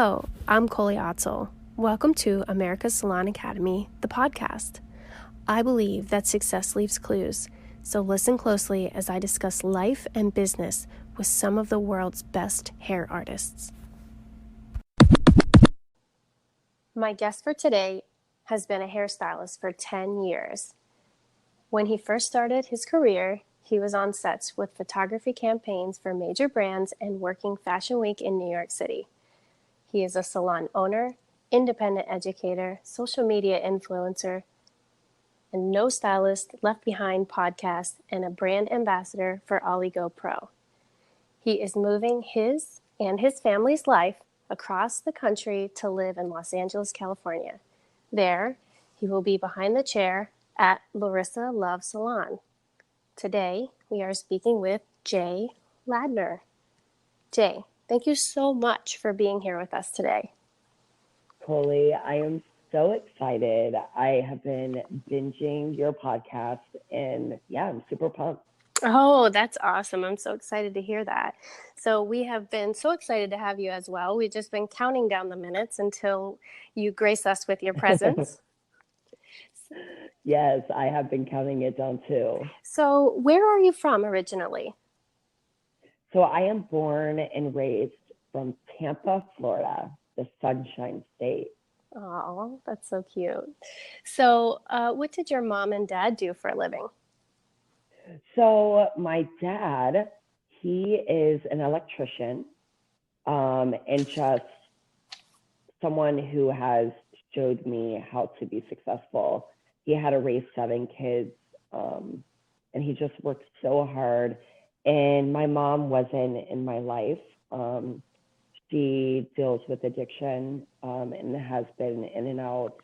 Hello, I'm Colie Otzel. Welcome to America's Salon Academy, the podcast. I believe that success leaves clues, so listen closely as I discuss life and business with some of the world's best hair artists. My guest for today has been a hairstylist for 10 years. When he first started his career, he was on sets with photography campaigns for major brands and working Fashion Week in New York City. He is a salon owner, independent educator, social media influencer, and No Stylist Left Behind podcast, and a brand ambassador for Oligo Pro. He is moving his and his family's life across the country to live in Los Angeles, California. There, he will be behind the chair at Larissa Love Salon. Today, we are speaking with Jay Ladner. Jay, thank you so much for being here with us today. Colie, I am so excited. I have been binging your podcast and I'm super pumped. Oh, that's awesome. I'm so excited to hear that. So we have been so excited to have you as well. We've just been counting down the minutes until you grace us with your presence. Yes, I have been counting it down too. So where are you from originally? So I am born and raised from Tampa, Florida, the Sunshine State. Oh, that's so cute. So what did your mom and dad do for a living? So my dad, he is an electrician and just someone who has showed me how to be successful. He had to raise 7 kids and he just worked so hard. And my mom wasn't in my life. She deals with addiction and has been in and out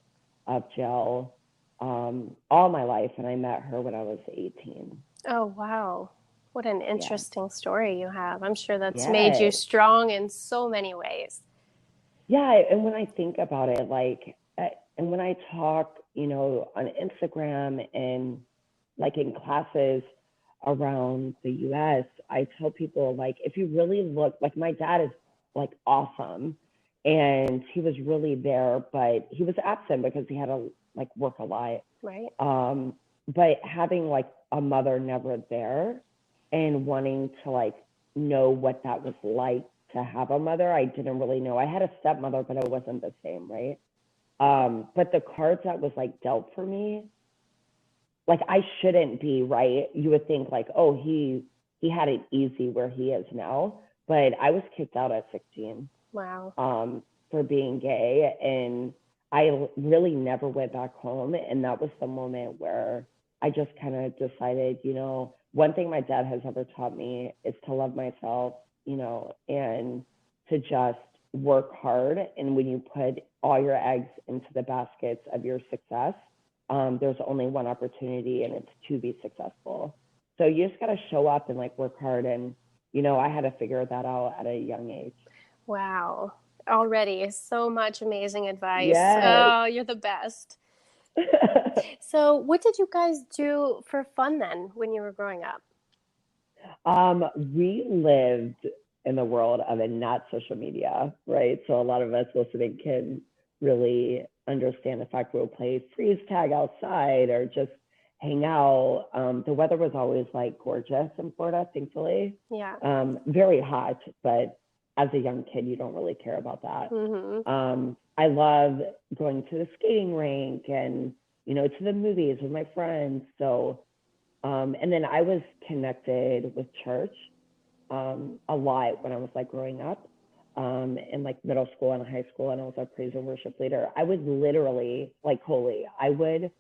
of jail all my life. And I met her when I was 18. Oh, wow. What an interesting story you have. I'm sure that's Yes. made you strong in so many ways. Yeah. And when I think about it, and when I talk, on Instagram and like in classes around the US, I tell people, if you really look, my dad is awesome and he was really there, but he was absent because he had to work a lot. Right. But having a mother never there and wanting to know what that was like to have a mother, I didn't really know. I had a stepmother, but it wasn't the same, right? But the cards that was dealt for me, I shouldn't be, right? You would think oh, he had it easy where he is now, but I was kicked out at 16. Wow. For being gay, and I really never went back home. And that was the moment where I just kind of decided, one thing my dad has ever taught me is to love myself, and to just work hard. And when you put all your eggs into the baskets of your success, there's only one opportunity, and it's to be successful. So you just got to show up and work hard. And, I had to figure that out at a young age. Wow. Already so much amazing advice. Yes. Oh, you're the best. So what did you guys do for fun then when you were growing up? We lived in the world of not social media, right? So a lot of us listening can really understand the fact we'll play freeze tag outside or just hang out. The weather was always gorgeous in Florida, thankfully. Yeah. Very hot, but as a young kid, you don't really care about that. Mm-hmm. I love going to the skating rink and, to the movies with my friends. So, and then I was connected with church a lot when I was growing up in middle school and high school, and I was a praise and worship leader. I would literally, Colie, I would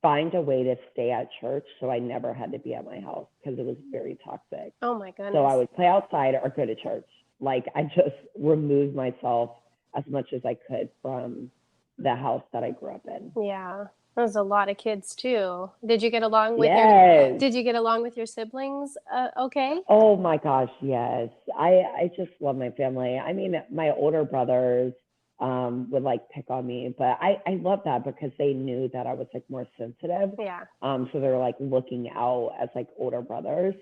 find a way to stay at church so I never had to be at my house because it was very toxic. Oh my goodness. So I would play outside or go to church. I just removed myself as much as I could from the house that I grew up in. Yeah. There's a lot of kids too. Did you get along with your siblings? Okay. Oh my gosh, yes. I just love my family. I mean, my older brothers would pick on me, but I love that because they knew that I was more sensitive. Yeah. So they're looking out as older brothers.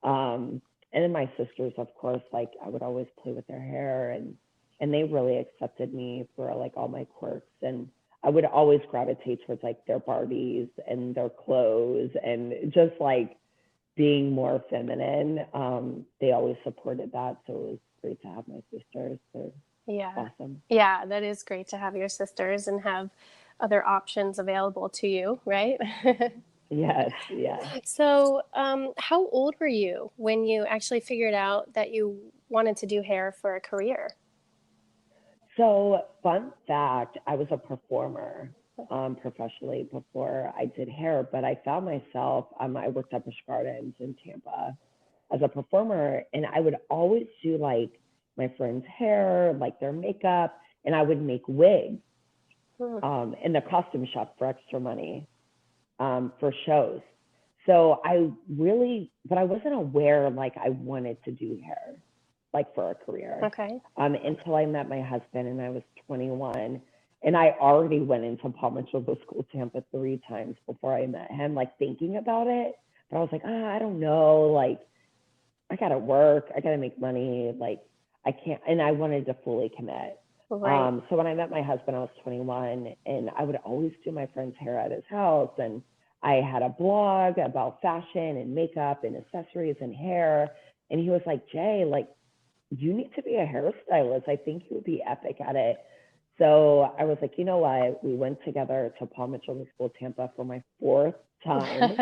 And then my sisters, of course, I would always play with their hair and and they really accepted me for like all my quirks. And I would always gravitate towards like their Barbies and their clothes and just like being more feminine. They always supported that. So it was great to have my sisters. They're Yeah. awesome. Yeah, that is great to have your sisters and have other options available to you, right? Yes, yes. So, how old were you when you actually figured out that you wanted to do hair for a career? So, fun fact, I was a performer professionally before I did hair, but I found myself, I worked at Busch Gardens in Tampa as a performer, and I would always do like my friends' hair, like their makeup, and I would make wigs Hmm. in the costume shop for extra money for shows. So but I wasn't aware like I wanted to do hair, like for a career, Okay. until I met my husband and I was 21. And I already went into Paul Mitchell School Tampa 3 times before I met him, like thinking about it. But I was like, I don't know, like I gotta work, I gotta make money, like I can't, and I wanted to fully commit. Right. So when I met my husband, I was 21, and I would always do my friend's hair at his house, and I had a blog about fashion and makeup and accessories and hair, and he was like, Jay, like you need to be a hairstylist. I think you would be epic at it. So I was like, you know what? We went together to Paul Mitchell School Tampa for my 4th time.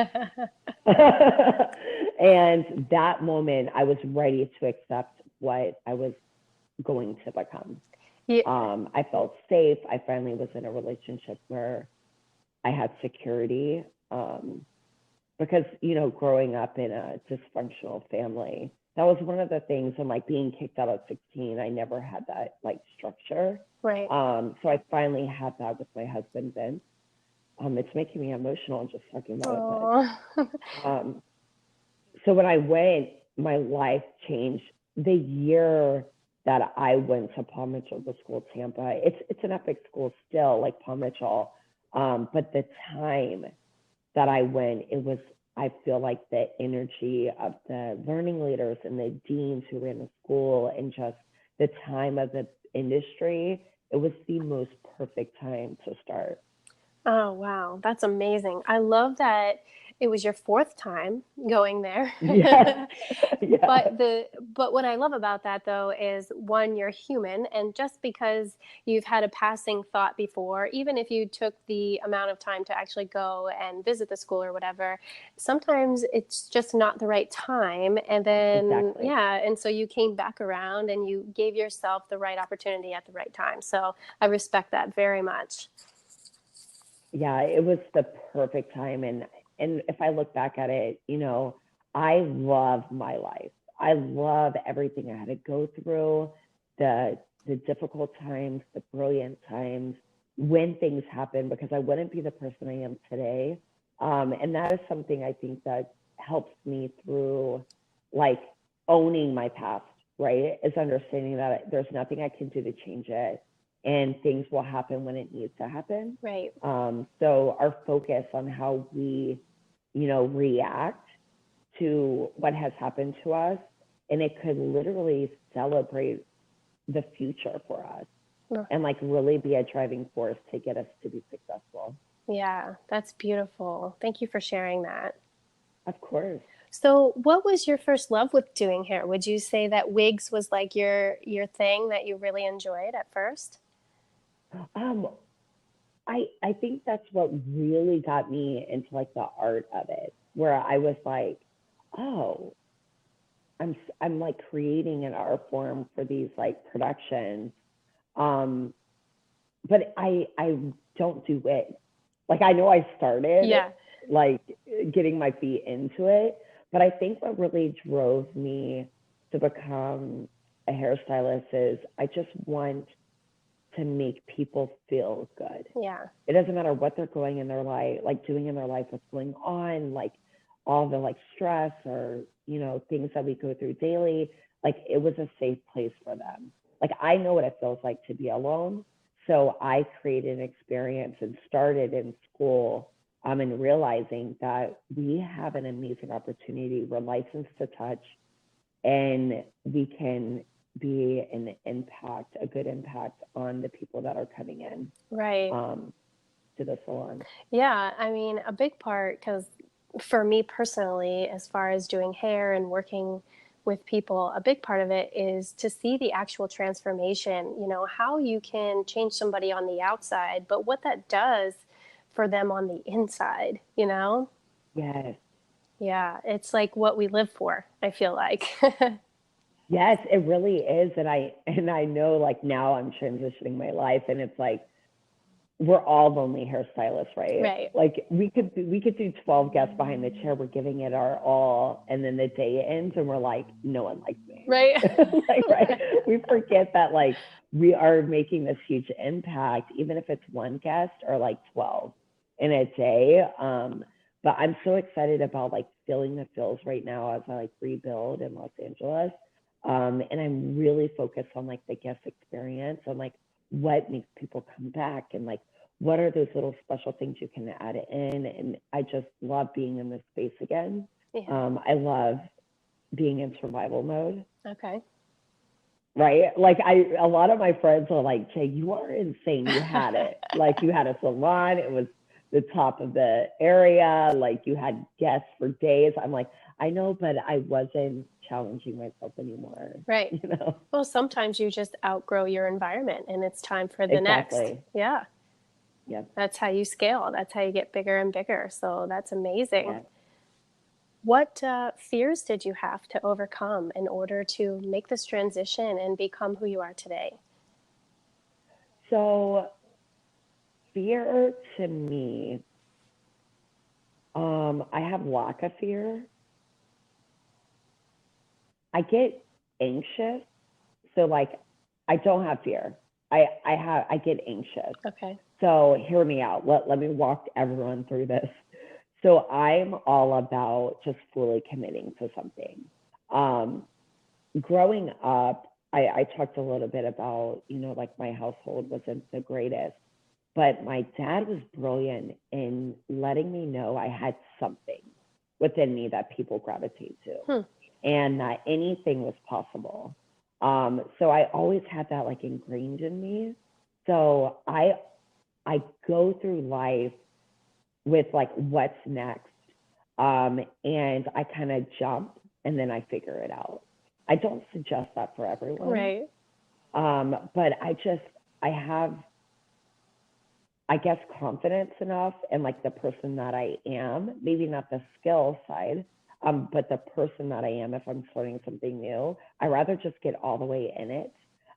And that moment, I was ready to accept what I was going to become. Yeah. I felt safe. I finally was in a relationship where I had security. Because, growing up in a dysfunctional family, that was one of the things. And like being kicked out at 16, I never had that like structure. Right. So I finally had that with my husband, Vince. It's making me emotional just talking about it. But so when I went, my life changed the year that I went to Paul Mitchell, the school Tampa. It's an epic school still, like Paul Mitchell. But the time that I went, I feel like the energy of the learning leaders and the deans who ran the school and just the time of the industry, it was the most perfect time to start. Oh, wow. That's amazing. I love that it was your fourth time going there. Yeah. Yeah. But what I love about that though is one, you're human, and just because you've had a passing thought before, even if you took the amount of time to actually go and visit the school or whatever, sometimes it's just not the right time. And then Exactly. yeah, and so you came back around and you gave yourself the right opportunity at the right time. So I respect that very much. Yeah, it was the perfect time. And if I look back at it, I love my life. I love everything I had to go through, the difficult times, the brilliant times, when things happen, because I wouldn't be the person I am today. And that is something I think that helps me through like owning my past, right? Is understanding that there's nothing I can do to change it, and things will happen when it needs to happen. Right. So our focus on how we, react to what has happened to us, and it could literally celebrate the future for us and like really be a driving force to get us to be successful. Yeah, that's beautiful. Thank you for sharing that. Of course. So, what was your first love with doing hair? Would you say that wigs was like your thing that you really enjoyed at first? Um, I think that's what really got me into like the art of it, where I was like, oh, I'm like creating an art form for these like productions. Um, but I don't do it. Like I know I started Yeah. like getting my feet into it, but I think what really drove me to become a hairstylist is I just want to make people feel good. Yeah. It doesn't matter what they're going in their life, like doing in their life, what's going on, like all the like stress or, things that we go through daily. Like it was a safe place for them. Like I know what it feels like to be alone. So I created an experience and started in school and realizing that we have an amazing opportunity. We're licensed to touch, and we can be an impact, a good impact on the people that are coming in Right. to the salon. Yeah, I mean, a big part, because for me personally, as far as doing hair and working with people, a big part of it is to see the actual transformation, how you can change somebody on the outside, but what that does for them on the inside. Yes. Yeah, it's like what we live for, I feel like. Yes, it really is. And I know like now I'm transitioning my life and it's like we're all lonely hairstylists, right? Right. Like we could do 12 guests behind the chair, we're giving it our all, and then the day ends and we're like, no one likes me. Right. Like, right. We forget that like we are making this huge impact, even if it's one guest or like 12 in a day. But I'm so excited about like feeling the feels right now as I like rebuild in Los Angeles. And I'm really focused on like the guest experience and like what makes people come back and like what are those little special things you can add in. And I just love being in this space again. Yeah. I love being in survival mode. Okay. Right? Like a lot of my friends are like, Jay, you are insane. You had it. Like you had a salon. It was the top of the area. Like you had guests for days. I'm like, I know, but I wasn't challenging myself anymore. Right. You know? Well, sometimes you just outgrow your environment and it's time for the next. Exactly. Yeah. Yeah. That's how you scale. That's how you get bigger and bigger. So that's amazing. Yeah. What fears did you have to overcome in order to make this transition and become who you are today? So fear to me, I have lack of fear. I get anxious. So like I don't have fear. I get anxious. Okay. So hear me out. Let me walk everyone through this. So I'm all about just fully committing to something. Um, Growing up, I talked a little bit about, like my household wasn't the greatest, but my dad was brilliant in letting me know I had something within me that people gravitate to Hmm. and that anything was possible. So I always had that like ingrained in me. So I go through life with like what's next. And I kind of jump and then I figure it out. I don't suggest that for everyone. Right. But I have, I guess, confidence enough in like the person that I am, maybe not the skill side, but the person that I am, if I'm starting something new, I rather just get all the way in it,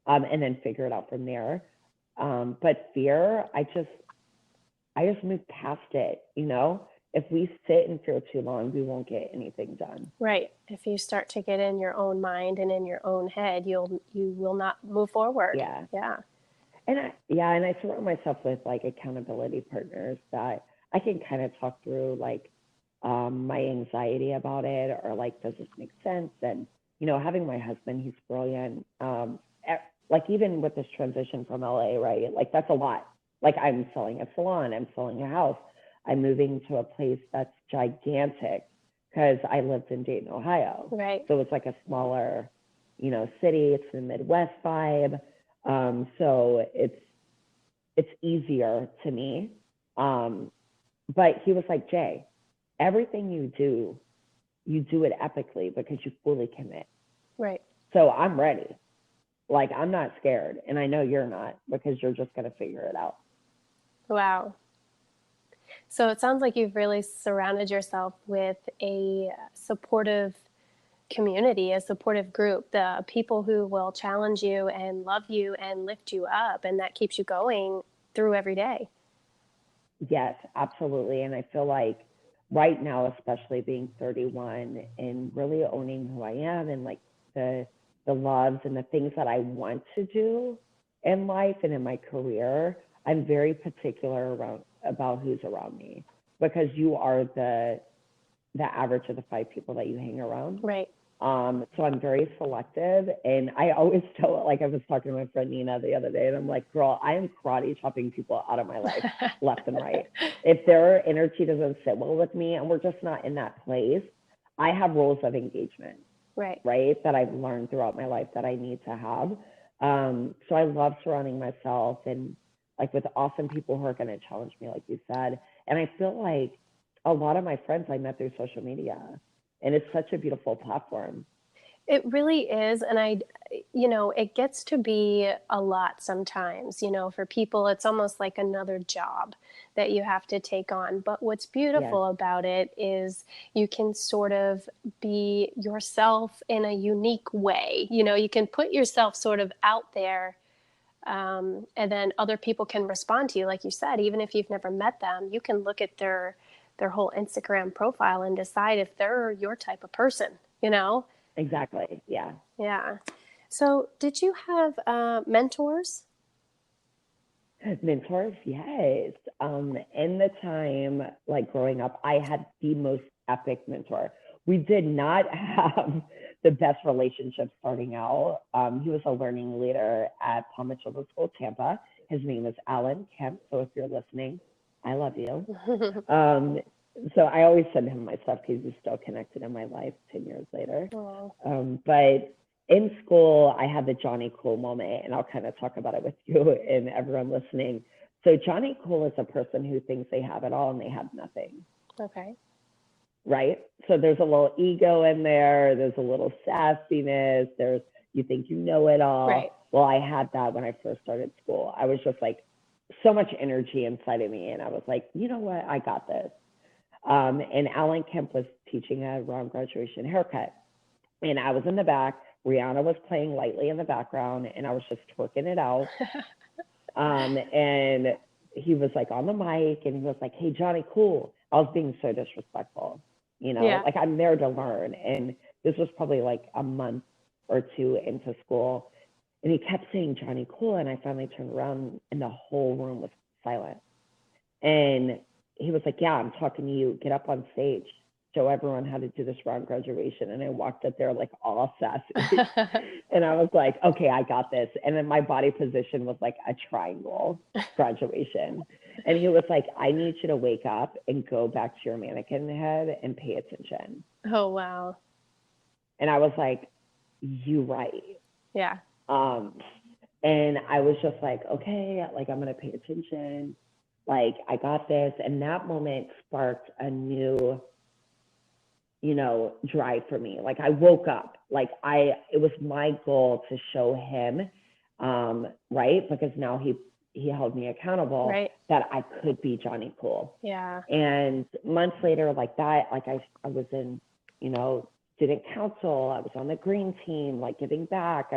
and then figure it out from there. But fear, I just move past it, If we sit in fear too long, we won't get anything done. Right. If you start to get in your own mind and in your own head, you will not move forward. Yeah. Yeah. And I surround myself with like accountability partners that I can kind of talk through like my anxiety about it or like, does this make sense? And, having my husband, he's brilliant. Like even with this transition from LA, right? Like that's a lot. Like I'm selling a salon, I'm selling a house, I'm moving to a place that's gigantic because I lived in Dayton, Ohio. Right. So it's like a smaller, city. It's the Midwest vibe. So it's easier to me. But he was like, Jay, everything you do it epically because you fully commit. Right. So I'm ready. Like I'm not scared. And I know you're not because you're just going to figure it out. Wow. So it sounds like you've really surrounded yourself with a supportive community, a supportive group, the people who will challenge you and love you and lift you up, and that keeps you going through every day. Yes, absolutely. And I feel like right now, especially being 31 and really owning who I am and like the loves and the things that I want to do in life and in my career, I'm very particular about who's around me because you are the average of the 5 people that you hang around. Right. So I'm very selective, and I always tell, like I was talking to my friend Nina the other day, and I'm like, girl, I am karate chopping people out of my life left and right. If their energy doesn't sit well with me and we're just not in that place, I have rules of engagement. Right. right? That I've learned throughout my life that I need to have. So I love surrounding myself and like with awesome people who are going to challenge me, like you said. And I feel like a lot of my friends I met through social media, and it's such a beautiful platform. It really is. And it gets to be a lot sometimes. For people, it's almost like another job that you have to take on. But what's Yes, beautiful about it is you can sort of be yourself in a unique way. You can put yourself sort of out there. And then other people can respond to you, like you said, even if you've never met them, you can look at their whole Instagram profile and decide if they're your type of person. exactly. Yeah. Yeah. So, did you have mentors? Mentors, yes. In the time like growing up, I had the most epic mentor. We did not have the best relationship starting out. He was a learning leader at Paul Mitchell School, Tampa. His name is Alan Kemp. So if you're listening, I love you. Um, so I always send him my stuff because he's still connected in my life 10 years later. Oh, But in school, I had the Johnny Cool moment, and I'll kind of talk about it with you and everyone listening. So Johnny Cool is a person who thinks they have it all and they have nothing, okay. right? So there's a little ego in there. There's a little sassiness. There's, you think you know it Right. all. Well, I had that when I first started school. I was just like so much energy inside of me. And I was like, you know what? I got this. And Alan Kemp was teaching a round graduation haircut. And I was in the back. Rihanna was playing lightly in the background, and I was just twerking it out. And he was like on the mic, and he was like, "Hey, Johnny, cool." I was being so disrespectful, Yeah. like I'm there to learn. And this was probably like a month or two into school, and he kept saying Johnny, cool. And I finally turned around, and the whole room was silent. And he was like, "Yeah, I'm talking to you. Get up on stage. Show everyone how to do this round graduation." And I walked up there like all sassy. And I was like, "Okay, I got this." And then my body position was like a triangle graduation. And he was like, "I need you to wake up and go back to your mannequin head and pay attention." Oh, wow. And I was like, "You right." Yeah. Um, and I was just like, "Okay, like I'm gonna pay attention. Like I got this." And that moment sparked a new, drive for me. Like I woke up, like it was my goal to show him, right? Because now he held me accountable Right. that I could be Johnny Cool. Yeah. And months later, like that, like I was in, student council. I was on the green team, like giving back.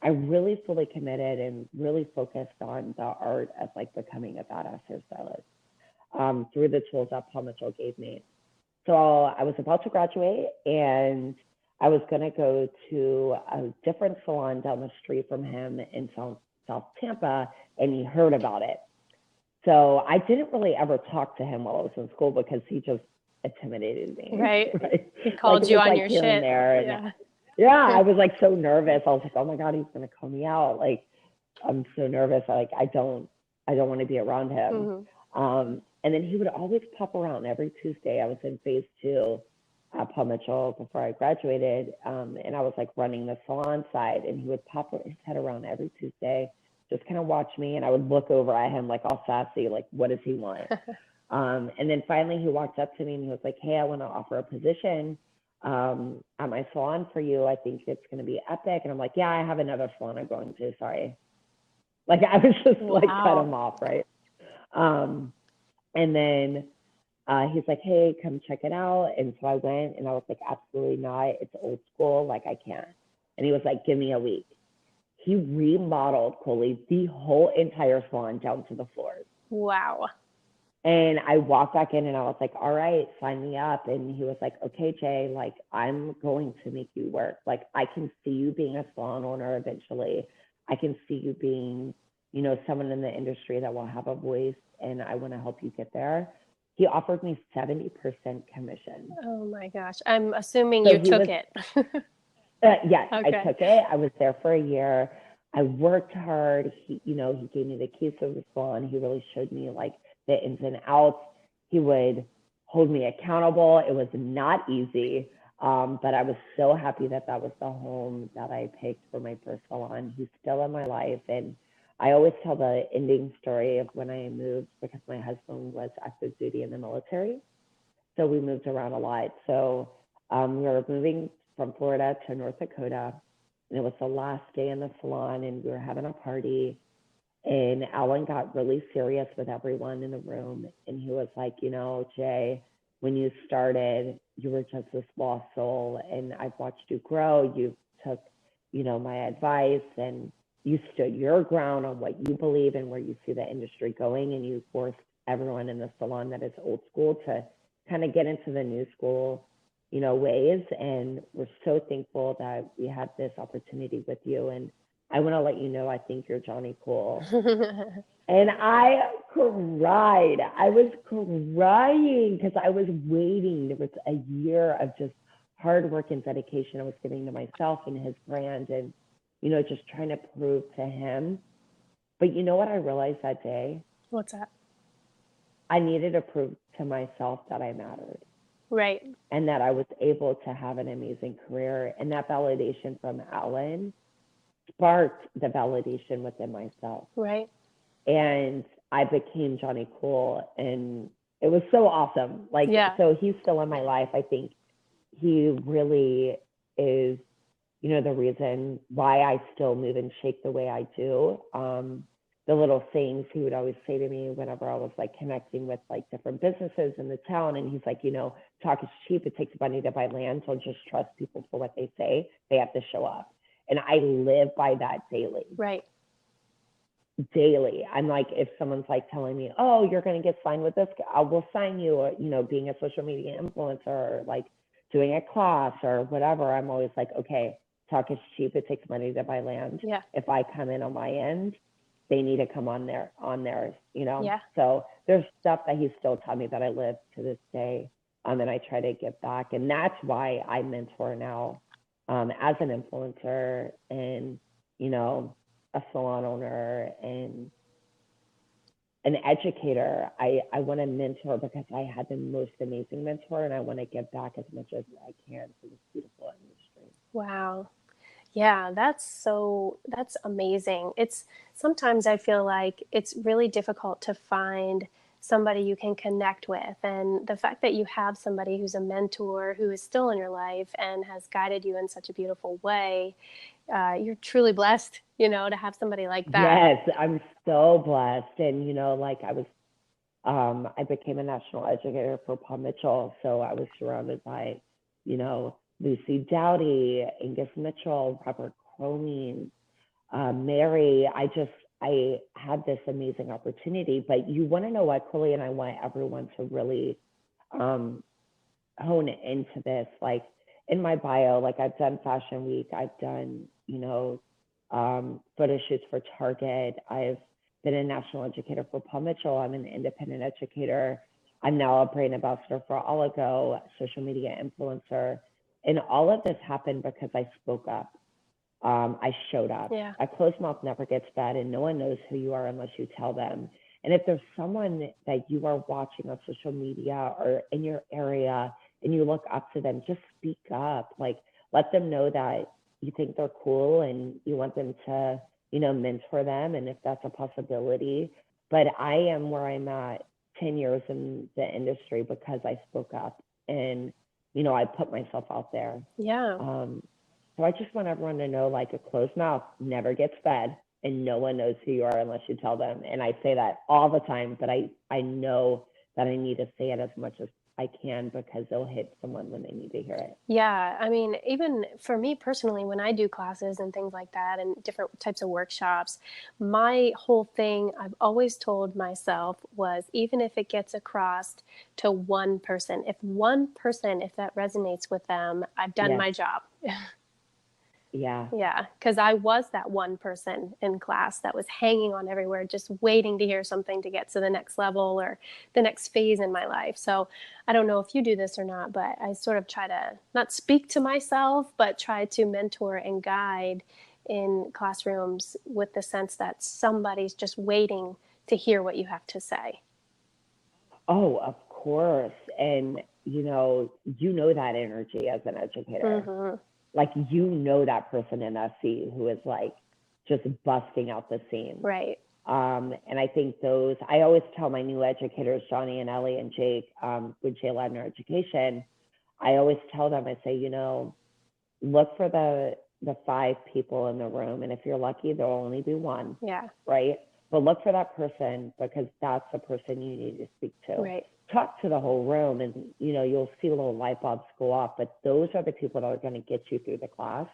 I really fully committed and really focused on the art of like becoming a badass hairstylist, through the tools that Paul Mitchell gave me. So I was about to graduate, and I was going to go to a different salon down the street from him in South Tampa, and he heard about it. So I didn't really ever talk to him while I was in school because he just intimidated me, Right. right? He Like called it you was on like your here and shit. there. And Yeah. yeah, I was like so nervous. I was like, "Oh my God, he's going to call me out." Like, I'm so nervous. Like, I don't want to be around him. Hmm. And then he would always pop around every Tuesday. I was in phase 2 at Paul Mitchell before I graduated. And I was like running the salon side, and he would pop his head around every Tuesday, just kind of watch me. And I would look over at him like all sassy, like, what does he want? And then finally he walked up to me and he was like, "Hey, I want to offer a position at my salon for you. I think it's going to be epic." And I'm like, "Yeah, I have another salon I'm going to. Sorry." Like I was just like cut him Wow. off, right? Um, and then he's like, "Hey, come check it out." And so I went, and I was like, "Absolutely not. It's old school. Like I can't." And he was like, "Give me a week." He remodeled Colie the whole entire salon down to the floors. Wow. And I walked back in and I was like, "All right, sign me up." And he was like, "Okay, Jay, like I'm going to make you work. Like I can see you being a salon owner eventually. I can see you being, someone in the industry that will have a voice, and I want to help you get there." He offered me 70% commission. Oh my gosh. I'm assuming So you he took was, it. yes, I Okay. took it. I was there for a year. I worked hard. He gave me the keys to the salon. He really showed me like the ins and outs. He would hold me accountable. It was not easy. But I was so happy that that was the home that I picked for my first salon. He's still in my life. And I always tell the ending story of when I moved because my husband was active duty in the military. So we moved around a lot. So we were moving from Florida to North Dakota. And it was the last day in the salon, and we were having a party. And Alan got really serious with everyone in the room. And he was like, you know, Jay, when you started, you were just this lost soul. And I've watched you grow. You took, you know, my advice and you stood your ground on what you believe and where you see the industry going. And you forced everyone in the salon that is old school to kind of get into the new school, you know, ways. And we're so thankful that we had this opportunity with you. And I want to let you know I think you're Johnny Cool. And I cried. I was crying because I was waiting. There was a year of just hard work and dedication I was giving to myself and his brand and, you know, just trying to prove to him. But you know what I realized that day? What's that? I needed to prove to myself that I mattered Right. and that I was able to have an amazing career. And that validation from Alan sparked the validation within myself. Right. And I became Johnny Cool. And it was so awesome. Like, Yeah. so he's still in my life. I think he really is, you know, the reason why I still move and shake the way I do. The little things he would always say to me whenever I was like connecting with like different businesses in the town. And he's like, you know, talk is cheap. It takes money to buy land. So just trust people for what they say. They have to show up. And I live by that daily. Right. Daily. I'm like, if someone's like telling me, oh, you're going to get signed with this, I will sign you, or, you know, being a social media influencer or like doing a class or whatever. I'm always like, okay, talk is cheap. It takes money to buy land. Yeah. If I come in on my end, they need to come on theirs, you know? Yeah. So there's stuff that he still taught me that I live to this day. And I try to give back. And that's why I mentor now as an influencer and, you know, a salon owner and an educator. I want to mentor because I had the most amazing mentor and I want to give back as much as I can to this beautiful industry. Wow. Yeah, that's amazing. It's sometimes I feel like it's really difficult to find somebody you can connect with. And the fact that you have somebody who's a mentor who is still in your life and has guided you in such a beautiful way, you're truly blessed, you know, to have somebody like that. Yes, I'm so blessed. And, you know, like I became a national educator for Paul Mitchell. So I was surrounded by, you know, Lucy Dowdy, Angus Mitchell, Robert Cromine, Mary. I had this amazing opportunity. But you want to know what, Colie, and I want everyone to really um, hone into this. Like in my bio, like I've done Fashion Week, I've done, you know, photo shoots for Target. I've been a national educator for Paul Mitchell. I'm an independent educator. I'm now a brand ambassador for Oligo, social media influencer. And all of this happened because I spoke up. I showed up. Yeah. A closed mouth never gets fed, and no one knows who you are unless you tell them. And if there's someone that you are watching on social media or in your area and you look up to them, just speak up. Like, let them know that you think they're cool and you want them to, you know, mentor them. And if that's a possibility, but I am where I'm at 10 years in the industry because I spoke up and, you know, I put myself out there. Yeah. So I just want everyone to know, like, a closed mouth never gets fed and no one knows who you are unless you tell them. And I say that all the time, but I know that I need to say it as much as I can because it'll hit someone when they need to hear it. Yeah, I mean, even for me personally, when I do classes and things like that and different types of workshops, my whole thing I've always told myself was even if it gets across to one person, if that resonates with them, I've done Yes. my job. Yeah. Yeah, because I was that one person in class that was hanging on everywhere, just waiting to hear something to get to the next level or the next phase in my life. So I don't know if you do this or not, but I sort of try to not speak to myself, but try to mentor and guide in classrooms with the sense that somebody's just waiting to hear what you have to say. Oh, of course. And, you know that energy as an educator. Mm-hmm. Like, you know that person in SC who is like just busting out the seams. Right. And I think I always tell my new educators, Johnny and Ellie and Jake, with Ladner Education, I always tell them, I say, look for the 5 people in the room. And if you're lucky, there'll only be one. Yeah. Right. But look for that person, because that's the person you need to speak to. Right. Talk to the whole room, and, you'll see little light bulbs go off. But those are the people that are going to get you through the class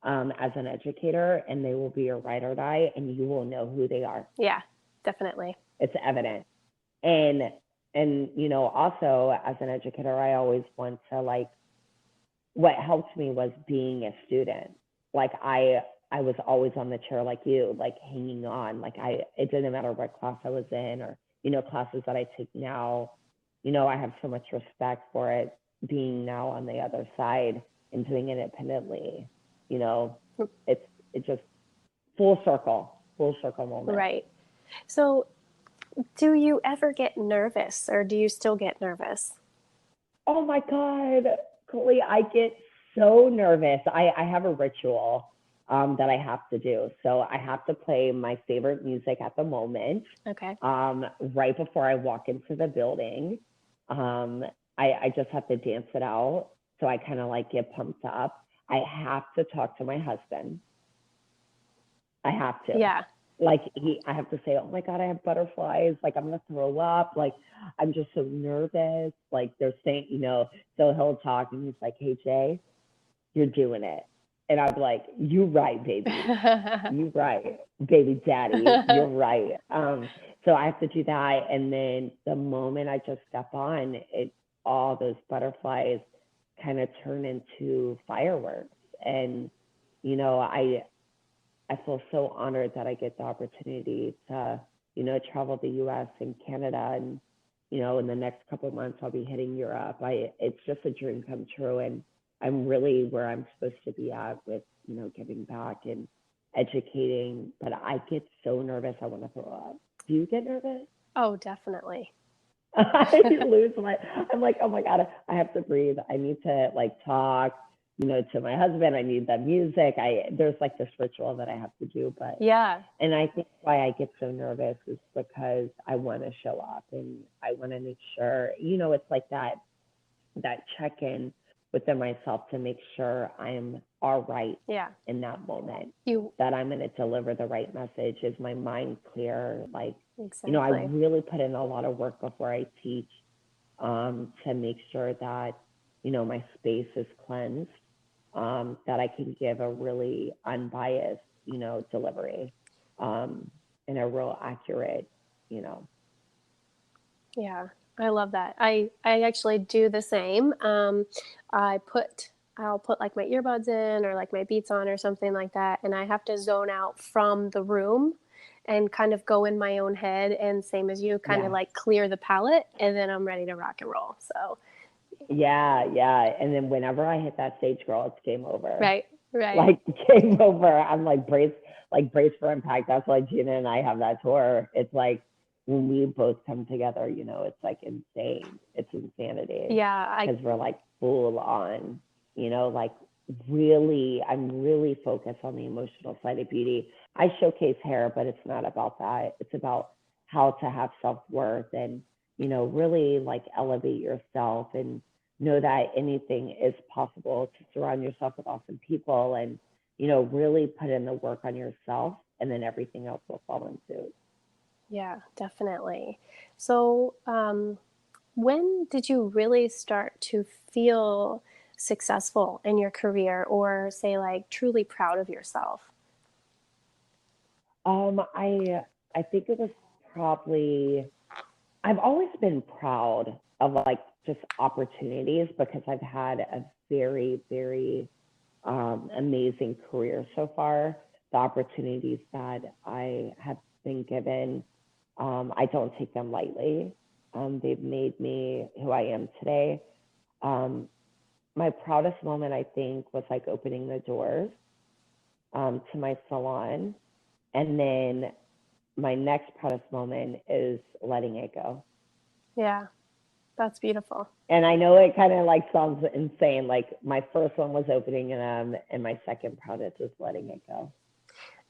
as an educator, and they will be your ride or die, and you will know who they are. Yeah, definitely. It's evident. And also as an educator, I always want to, like, what helped me was being a student. Like, I was always on the chair like you, like hanging on. Like, it didn't matter what class I was in, or, classes that I take now, I have so much respect for it, being now on the other side and doing it independently. It's just full circle moment. Right. So do you ever get nervous, or do you still get nervous? Oh my God, Colie, I get so nervous. I have a ritual that I have to do. So I have to play my favorite music at the moment. Okay. Right before I walk into the building. I just have to dance it out. So I kind of like get pumped up. I have to talk to my husband. I have to. Yeah. Like, I have to say, oh my God, I have butterflies. Like, I'm going to throw up. Like, I'm just so nervous. Like, they're saying, so he'll talk and he's like, hey, Jay, you're doing it. And I'm like, you right, baby. You right, baby daddy. You're right. So I have to do that. And then the moment I just step on it, all those butterflies kind of turn into fireworks. And, I feel so honored that I get the opportunity to, travel the US and Canada. And, in the next couple of months, I'll be hitting Europe. It's just a dream come true. And I'm really where I'm supposed to be at with, giving back and educating. But I get so nervous, I want to throw up. Do you get nervous? Oh, definitely. I'm like, oh my God, I have to breathe. I need to, like, talk, to my husband. I need the music. There's like this ritual that I have to do, but yeah. And I think why I get so nervous is because I want to show up, and I want to make sure, it's like that check-in within myself to make sure I'm all right. Yeah. In that moment, You that I'm going to deliver the right message. Is my mind clear? Like, exactly. I really put in a lot of work before I teach, to make sure that, my space is cleansed, that I can give a really unbiased, delivery, and a real accurate, Yeah, I love that. I actually do the same. I'll put like my earbuds in, or like my beats on, or something like that, and I have to zone out from the room and kind of go in my own head, and same as you, kind of like clear the palette, and then I'm ready to rock and roll. So yeah. And then whenever I hit that stage, girl, it's game over. Right. Like, game over. I'm like, brace for impact. That's why Gina and I have that tour. It's like, when we both come together, it's like insane. It's insanity. Yeah. Because we're like full on, like, really, I'm really focused on the emotional side of beauty. I showcase hair, but it's not about that. It's about how to have self-worth and, really, like, elevate yourself and know that anything is possible, to surround yourself with awesome people and, really put in the work on yourself, and then everything else will fall in suit. Yeah, definitely. So, when did you really start to feel successful in your career, or say like truly proud of yourself? I think it was probably, I've always been proud of, like, just opportunities, because I've had a very, very amazing career so far. The opportunities that I have been given, I don't take them lightly. They've made me who I am today. My proudest moment, I think, was like opening the doors to my salon. And then my next proudest moment is letting it go. Yeah, That's beautiful. And I know it kind of like sounds insane. Like my first one was opening them, and my second project was letting it go.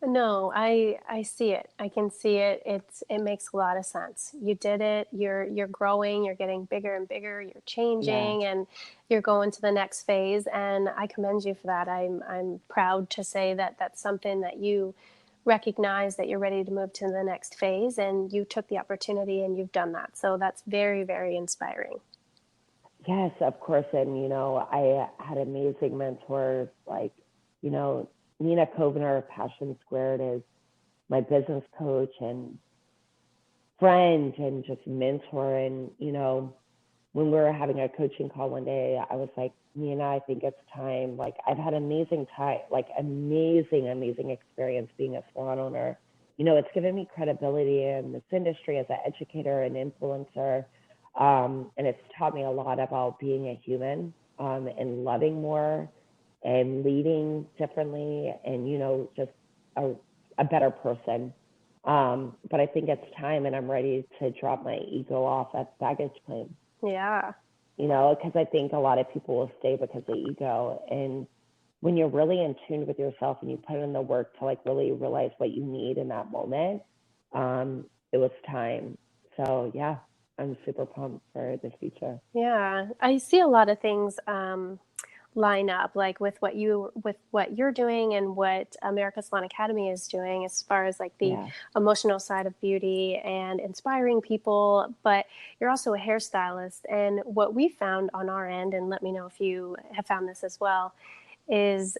No, I see it. I can see it. It makes a lot of sense. You did it. You're growing. You're getting bigger and bigger. You're Yeah. changing, and you're going to the next phase. And I commend you for that. I'm proud to say that that's something that you recognize, that you're ready to move to the next phase, and you took the opportunity and you've done that. So that's very, very inspiring. Yes, of course. And, I had amazing mentors like, you know, Nina Kovner of Passion Squared is my business coach and friend and just mentor. And, when we were having a coaching call one day, I was like, Nina, I think it's time. Like, I've had amazing time, like amazing experience being a salon owner. It's given me credibility in this industry as an educator and influencer. And it's taught me a lot about being a human, and loving more and leading differently and, just a better person. But I think it's time, and I'm ready to drop my ego off at baggage claim. Yeah. Because I think a lot of people will stay because of ego. And when you're really in tune with yourself and you put in the work to like really realize what you need in that moment, it was time. So yeah, I'm super pumped for the future. Yeah. I see a lot of things line up, like with what you're doing and what America's Salon Academy is doing, as far as like the emotional side of beauty and inspiring people. But you're also a hairstylist, and what we found on our end, and let me know if you have found this as well, is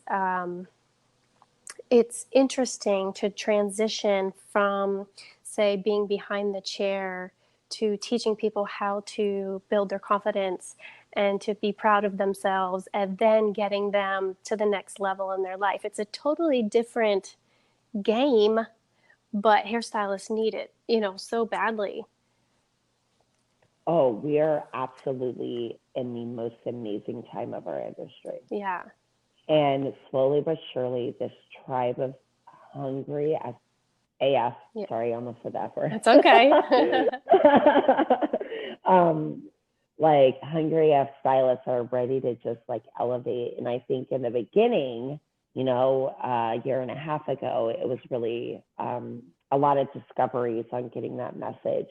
it's interesting to transition from, say, being behind the chair to teaching people how to build their confidence and to be proud of themselves, and then getting them to the next level in their life. It's a totally different game, but hairstylists need it, so badly. Oh, we are absolutely in the most amazing time of our industry. Yeah. And slowly but surely, this tribe of hungry as AF, sorry, I almost said that word. It's okay. Like hungry AF stylists are ready to just like elevate. And I think in the beginning, a year and a half ago, it was really a lot of discoveries on getting that message.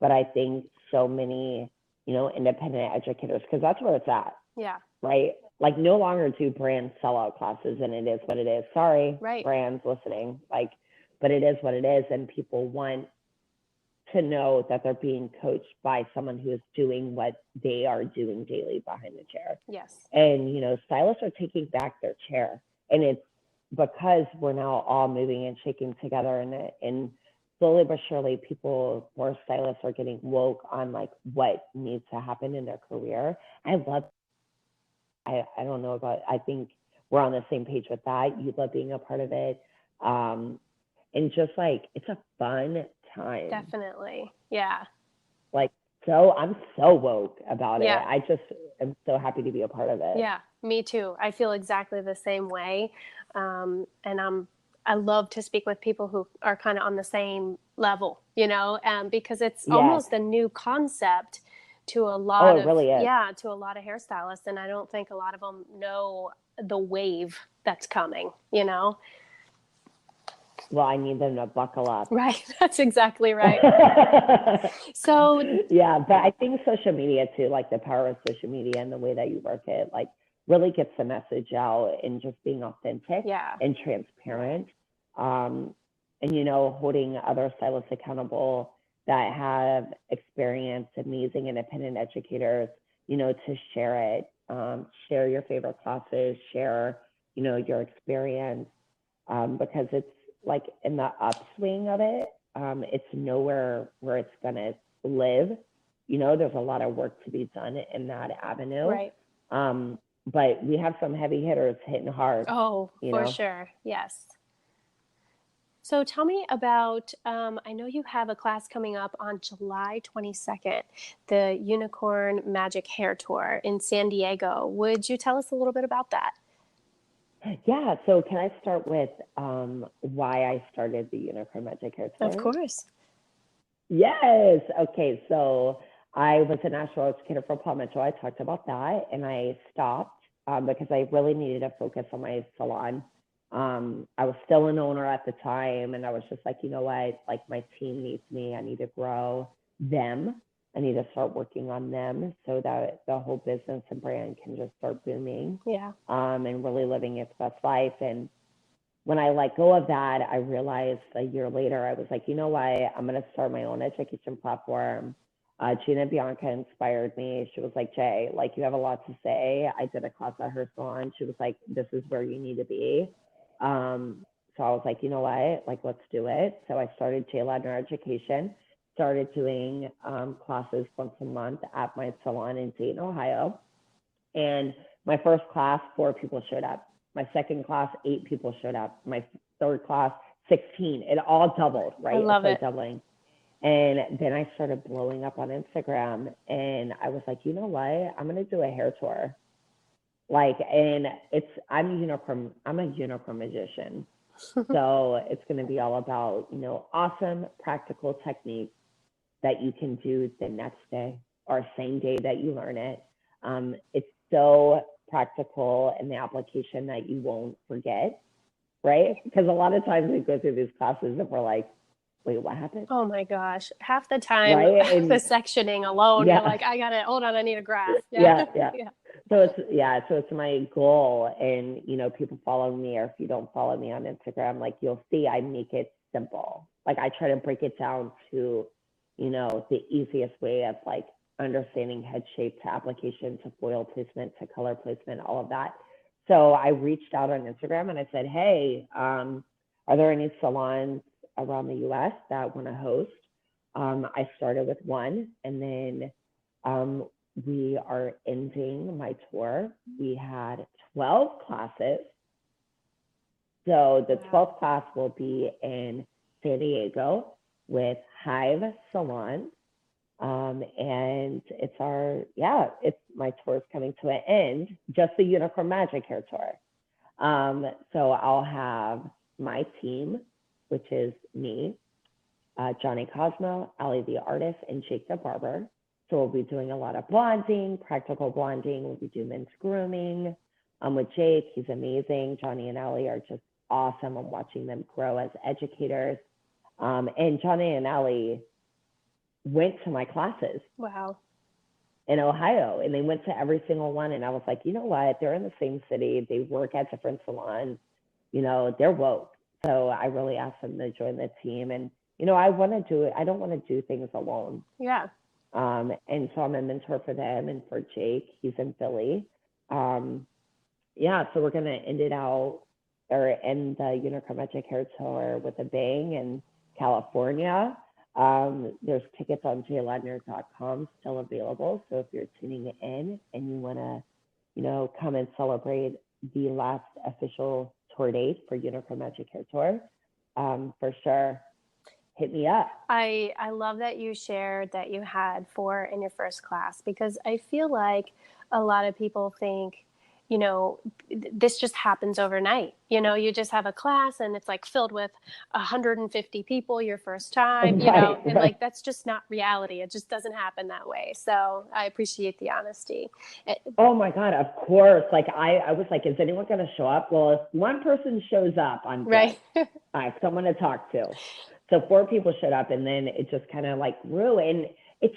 But I think so many, independent educators, because that's where it's at. Yeah. Right? Like no longer do brands sell out classes, and it is what it is. Sorry, right. Brands listening. But it is what it is. And people want to know that they're being coached by someone who is doing what they are doing daily behind the chair. Yes. And, stylists are taking back their chair. And it's because we're now all moving and shaking together, and slowly but surely more stylists are getting woke on like what needs to happen in their career. I don't know I think we're on the same page with that. You love being a part of it. And just like, it's a fun time. Definitely. Yeah. I'm so woke about it. I just am so happy to be a part of it. Yeah, me too. I feel exactly the same way. And I love to speak with people who are kind of on the same level, because it's almost a new concept to a lot of, really is. to a lot of hairstylists. And I don't think a lot of them know the wave that's coming, Well, I need them to buckle up. Right. That's exactly right. So yeah, but I think social media too, like the power of social media and the way that you work it, like really gets the message out, and just being authentic and transparent. And, holding other stylists accountable that have experienced, amazing independent educators, to share it, share your favorite classes, share, your experience, because it's like in the upswing of it, it's nowhere where it's going to live. There's a lot of work to be done in that avenue. Right. But we have some heavy hitters hitting hard. Oh, for sure. Yes. So tell me about, I know you have a class coming up on July 22nd, the Unicorn Magic Hair Tour in San Diego. Would you tell us a little bit about that? Yeah. So can I start with why I started the Unicorn Magic Hair Tour? Of course. Yes. Okay. So I was a national educator for Paul Mitchell. I talked about that, and I stopped because I really needed to focus on my salon. I was still an owner at the time, and I was just like, you know what? Like, my team needs me. I need to grow them. I need to start working on them so that the whole business and brand can just start booming. Yeah. And really living its best life. And when I let go of that, I realized a year later, I was like, you know what? I'm going to start my own education platform. Gina Bianca inspired me. She was like, Jay, like, you have a lot to say. I did a class at her salon. She was like, this is where you need to be. So I was like, you know what? Like, let's do it. So I started Jay Ladner Education, started doing classes once a month at my salon in Dayton, Ohio. And my first class, 4 people showed up. My second class, 8 people showed up. My third class, 16. It all doubled, right? I love it. Doubling. And then I started blowing up on Instagram, and I was like, you know what? I'm going to do a hair tour. Like, and I'm a unicorn magician. So it's going to be all about, you know, awesome practical techniques that you can do the next day or same day that you learn it. It's so practical in the application that you won't forget, right? Because a lot of times we go through these classes and we're like, wait, what happened? Oh my gosh. Half the time, right? And, the sectioning alone, yeah. You're like, hold on, I need a graph. Yeah. So it's my goal. And, you know, people follow me, or if you don't follow me on Instagram, like, you'll see I make it simple. Like, I try to break it down to, you know, the easiest way of like understanding head shape to application to foil placement to color placement, all of that. So I reached out on Instagram and I said, hey, are there any salons around the US that want to host? I started with one, and then we are ending my tour. We had 12 classes. So the 12th class will be in San Diego with Hive Salon. And it's my tour is coming to an end, just the Unicorn Magic Hair Tour. So I'll have my team, which is me, Johnny Cosmo, Ali the artist, and Jake the barber. So we'll be doing a lot of blonding, practical blonding. We'll be doing men's grooming. With Jake, he's amazing. Johnny and Ali are just awesome. I'm watching them grow as educators. And Johnny and Ali went to my classes. Wow. In Ohio, and they went to every single one. And I was like, you know what? They're in the same city. They work at different salons. You know, they're woke. So I really asked them to join the team. And, you know, I want to do it. I don't want to do things alone. Yeah. And so I'm a mentor for them and for Jake. He's in Philly. So we're going to end the Unicorn Magic Hair Tour with a bang in California. There's tickets on jladner.com still available. So if you're tuning in and you want to, you know, come and celebrate the last official tour date for Unicorn Magic Hair Tour, for sure, hit me up. I love that you shared that you had 4 in your first class, because I feel like a lot of people think, you know, this just happens overnight. You know, you just have a class and it's like filled with 150 people your first time, you know, and like, that's just not reality. It just doesn't happen that way. So I appreciate the honesty. Oh my God, of course. Like, I was like, is anyone going to show up? Well, if one person shows up, I'm good. Right. I have someone to talk to. So 4 people showed up, and then it just kind of like grew. And it's,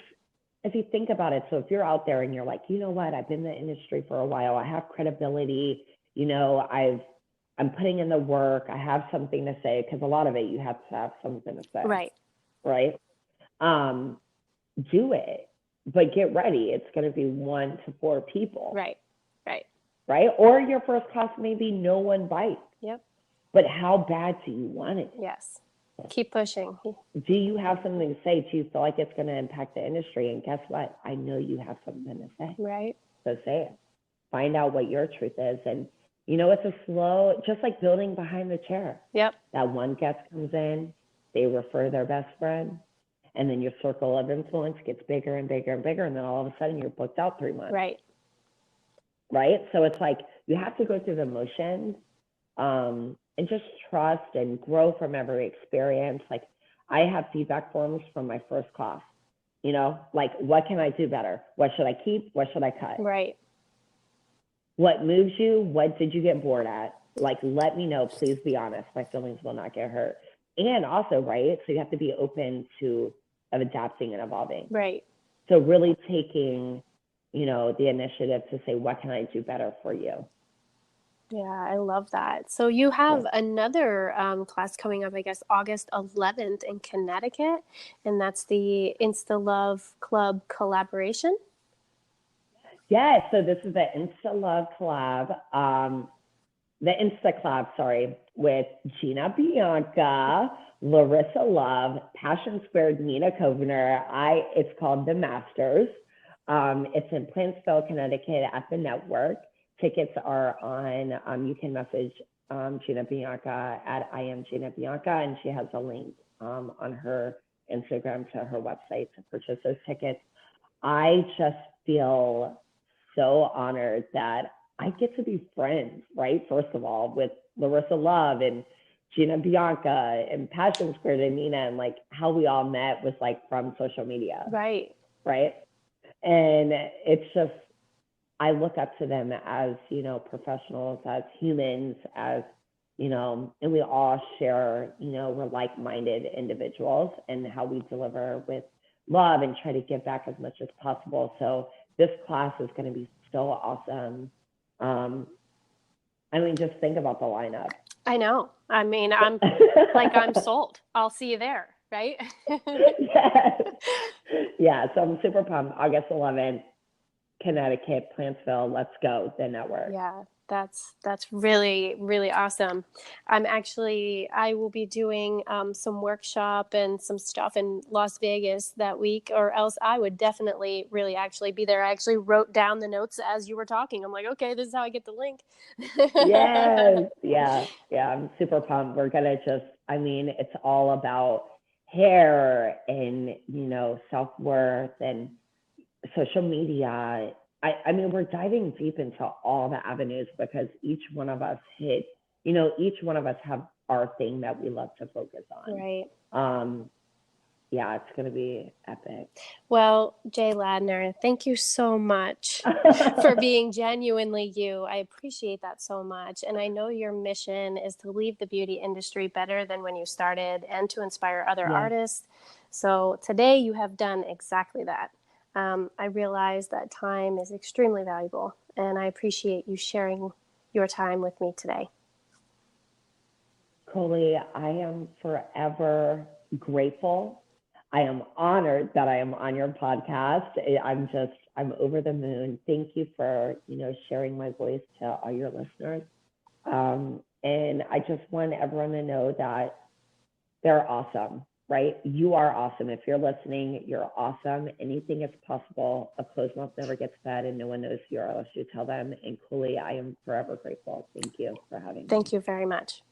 if you think about it, so if you're out there and you're like, you know what, I've been in the industry for a while, I have credibility, you know, I'm putting in the work, I have something to say, because a lot of it, you have to have something to say. Right. Do it, but get ready. It's going to be 1 to 4 people. Right. Or your first class, maybe no one bites. Yep. But how bad do you want it? Yes. Keep pushing. Do you have something to say? Do you feel like it's going to impact the industry? And guess what? I know you have something to say. Right. So say it. Find out what your truth is. And, you know, it's a slow, just like building behind the chair. Yep. That one guest comes in, they refer their best friend, and then your circle of influence gets bigger and bigger and bigger. And then all of a sudden you're booked out 3 months. Right. So it's like, you have to go through the motions. And just trust and grow from every experience. Like, I have feedback forms from my first class. You know, like, what can I do better? What should I keep? What should I cut? Right. What moves you? What did you get bored at? Like, let me know. Please be honest. My feelings will not get hurt. And also, right, so you have to be open to adapting and evolving. Right. So really taking, you know, the initiative to say, what can I do better for you? Yeah, I love that. So you have another class coming up, I guess, August 11th in Connecticut, and that's the Insta Love Club collaboration. Yes, so this is the Insta Love collab, the Insta collab, sorry, with Gina Bianca, Larissa Love, Passion Squared, Nina Kovner. It's called The Masters. It's in Plantsville, Connecticut at the Network. Tickets are on, you can message Gina Bianca at I am Gina Bianca, and she has a link on her Instagram to her website to purchase those tickets. I just feel so honored that I get to be friends, right? First of all, with Larissa Love and Gina Bianca and Passion Squared and Nina, and like how we all met was like from social media. Right. Right. And it's just, I look up to them as, you know, professionals, as humans, as, you know, and we all share, you know, we're like-minded individuals and how we deliver with love and try to give back as much as possible. So this class is going to be so awesome. I mean, just think about the lineup. I know. I mean, I'm sold. I'll see you there, right? Yes. Yeah, so I'm super pumped. August 11th, Connecticut, Plantsville. Let's go, the Network. Yeah, that's really, really awesome. I will be doing some workshop and some stuff in Las Vegas that week, or else I would definitely really actually be there. I actually wrote down the notes as you were talking. I'm like, okay, this is how I get the link. Yes. Yeah, I'm super pumped. We're going to just, I mean, it's all about hair and, you know, self-worth and social media. I mean, we're diving deep into all the avenues because each one of us each one of us have our thing that we love to focus on. Right. Yeah, it's going to be epic. Well, Jay Ladner, thank you so much for being genuinely you. I appreciate that so much. And I know your mission is to leave the beauty industry better than when you started and to inspire other artists. So today you have done exactly that. I realize that time is extremely valuable, and I appreciate you sharing your time with me today. Colie, I am forever grateful. I am honored that I am on your podcast. I'm over the moon. Thank you for, you know, sharing my voice to all your listeners. And I just want everyone to know that they're awesome, right? You are awesome. If you're listening, you're awesome. Anything is possible. A closed mouth never gets fed, and no one knows you are unless you tell them. And Colie, I am forever grateful. Thank you for having me. Thank you very much.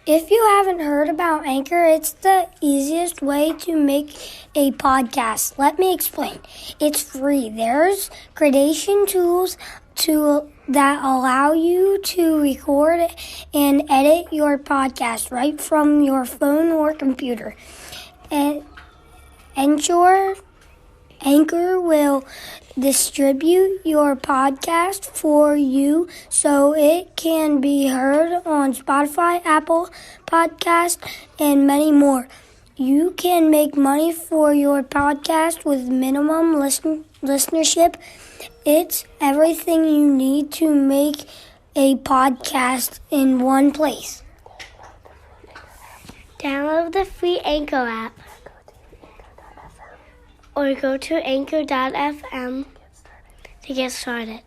If you haven't heard about Anchor, it's the easiest way to make a podcast. Let me explain. It's free. There's creation tools that allow you to record and edit your podcast right from your phone or computer. And Anchor will distribute your podcast for you so it can be heard on Spotify, Apple Podcasts, and many more. You can make money for your podcast with minimum listenership. It's everything you need to make a podcast in one place. Download the free Anchor app or go to anchor.fm to get started.